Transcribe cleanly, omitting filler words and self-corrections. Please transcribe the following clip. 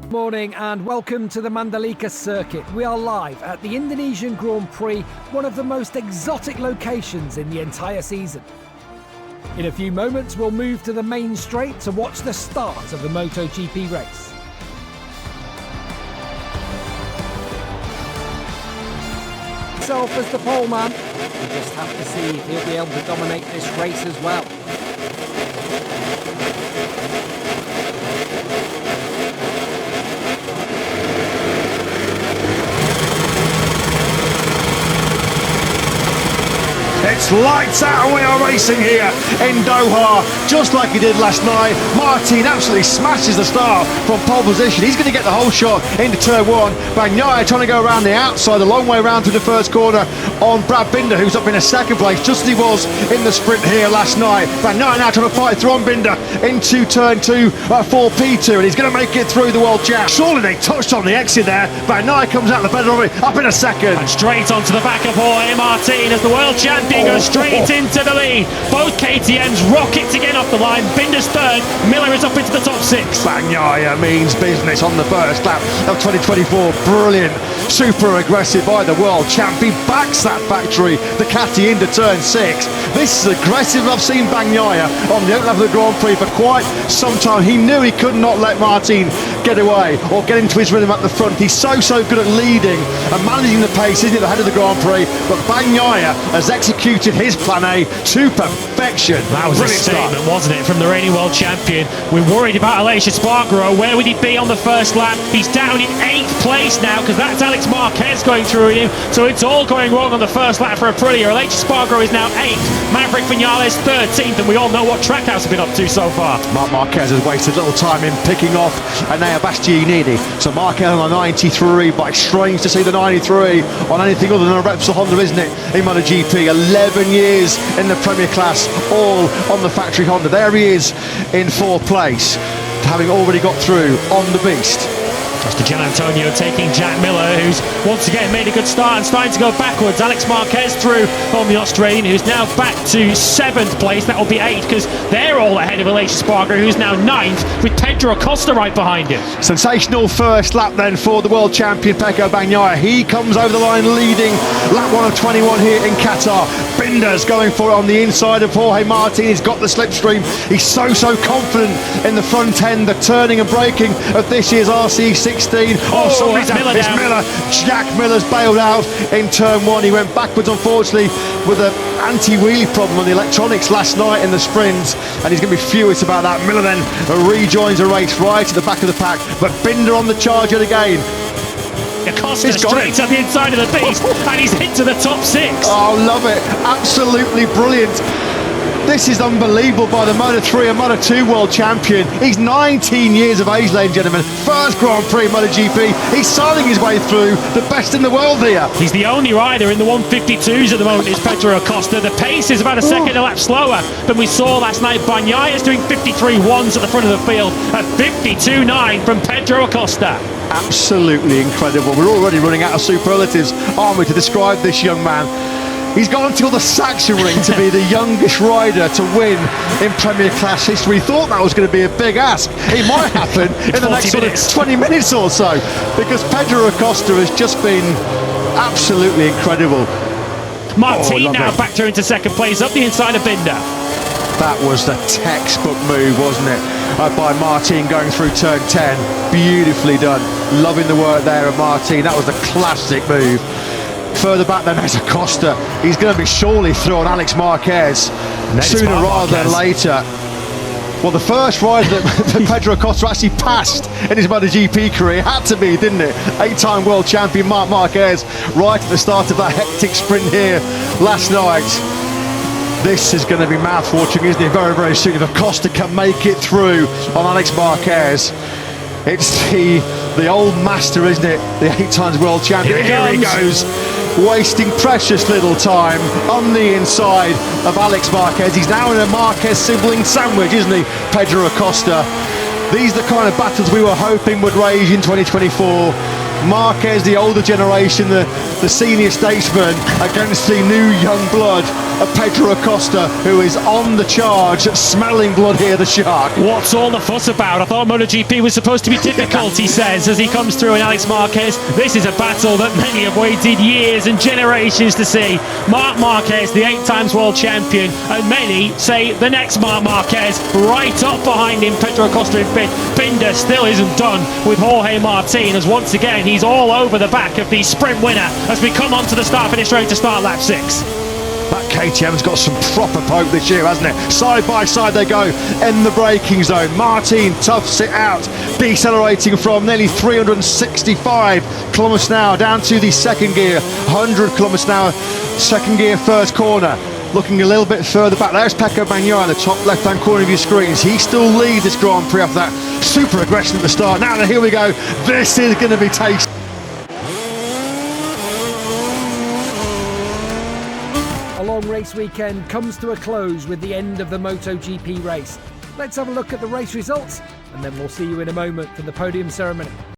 Morning and welcome to the Mandalika circuit. We are live at the Indonesian Grand Prix, one of the most exotic locations in the entire season. In a few moments we'll move to the main straight to watch the start of the MotoGP race. Himself as the pole man, we just have to see if he'll be able to dominate this race as well. It's lights out and we are racing here in Doha, just like he did last night. Martin absolutely smashes the start from pole position. He's going to get the whole shot into turn one. Pakai trying to go around the outside, the long way around to the first corner on Brad Binder, who's up in a second place, just as he was in the sprint here last night. Pakai now trying to fight through on Binder into turn two for P2, and he's going to make it through the World Champ. Surely they touched on the exit there. Pakai comes out the better of it, up in a second. And straight onto the back of Jorge Martin as the World Champion goes straight into the lead. Both KTMs rocket to get off the line. Binder's third, Miller is up into the top six. Pakai means business on the first lap of 2024. Brilliant, super aggressive by the World Champ. He backs that factory Ducati into turn six. This is aggressive. I've seen Pakai on the opening lap of the Grand Prix for quite some time. He knew he could not let Martin get away or get into his rhythm at the front. He's so good at leading and managing the pace, isn't it, ahead of the Grand Prix? But Pakai has executed his plan A to perfection. That was brilliant a statement, wasn't it, from the reigning world champion? We're worried about Aleix Espargaro. Where would he be on the first lap? He's down in 8th place now because that's Alex Marquez going through him. So it's all going wrong on the first lap for Aprilia. Aleix Espargaro is now 8th. Maverick Vinales 13th, and we all know what Trackhouse have been up to so far. Marc Marquez has wasted little time in picking off Enea Bastianini. So Marquez on a 93, but it's strange to see the 93 on anything other than a Repsol Honda, isn't it, in MotoGP? 11 years in the Premier class, all on the factory Honda. There he is in 4th place, having already got through on the beast. That's Gian Antonio taking Jack Miller, who's once again made a good start and starting to go backwards. Alex Marquez through on the Australian, who's now back to 7th place. That will be 8th because they're all ahead of Aleix Espargaro, who's now 9th, with Pedro Acosta right behind him. Sensational first lap then for the world champion Pecco Bagnaia. He comes over the line leading lap 1 of 21 here in Qatar. Binder's going for it on the inside of Jorge Martin. He's got the slipstream. He's so confident in the front end, the turning and braking of this year's RC16. It's Miller. Jack Miller's bailed out in turn 1. He went backwards, unfortunately, with an anti-wheelie problem on the electronics last night in the sprints, and he's going to be furious about that. Miller then rejoins the race right at the back of the pack, but Binder on the charge yet again. Acosta straight to the inside of the beast, and he's hit to the top 6. Oh, love it. Absolutely brilliant. This is unbelievable by the Moto3 and Moto2 world champion. He's 19 years of age, ladies and gentlemen. First Grand Prix MotoGP. He's signing his way through the best in the world here. He's the only rider in the 152s at the moment, is Pedro Acosta. The pace is about a second a lap slower than we saw last night. Pakai is doing 53.1s at the front of the field, at 52.9 from Pedro Acosta. Absolutely incredible. We're already running out of superlatives, aren't we, to describe this young man. He's gone to the Saxon ring to be the youngest rider to win in Premier Class history. Thought that was going to be a big ask. It might happen in the next sort of 20 minutes or so, because Pedro Acosta has just been absolutely incredible. Martin now back through into 2nd place, up the inside of Binder. That was the textbook move, wasn't it, by Martin going through turn 10. Beautifully done. Loving the work there of Martin. That was a classic move. Further back then there's Acosta. He's going to be surely through on Alex Marquez sooner rather than later. Well, the first rider that Pedro Acosta actually passed in his MotoGP career had to be, didn't it? 8-time world champion Marc Marquez right at the start of that hectic sprint here last night. This is going to be mouth-watering, isn't it? Very soon, if Acosta can make it through on Alex Marquez. It's the old master, isn't it? The 8 times world champion. Here he goes, wasting precious little time on the inside of Alex Marquez. He's now in a Marquez sibling sandwich, isn't he, Pedro Acosta? These are the kind of battles we were hoping would rage in 2024. Marquez, the older generation, the senior statesman, against the new young blood of Pedro Acosta, who is on the charge, smelling blood here, the shark. What's all the fuss about? I thought MotoGP was supposed to be difficult, he says, as he comes through in Alex Marquez. This is a battle that many have waited years and generations to see. Marc Marquez, the 8 times world champion, and many say the next Marc Marquez, right up behind him, Pedro Acosta in 5th. Binder still isn't done with Jorge Martin, as once again he's all over the back of the sprint winner as we come onto the start-finish straight to start lap 6. That KTM's got some proper poke this year, hasn't it? Side by side they go in the braking zone. Martin toughs it out, decelerating from nearly 365 kilometres an hour down to the second gear, 100 kilometres an hour, second gear, first corner. Looking a little bit further back, there's Pecco Bagnaia in the top left-hand corner of your screens. He still leads this Grand Prix after that super aggression at the start. Now here we go. This is going to be tasty. A long race weekend comes to a close with the end of the MotoGP race. Let's have a look at the race results, and then we'll see you in a moment for the podium ceremony.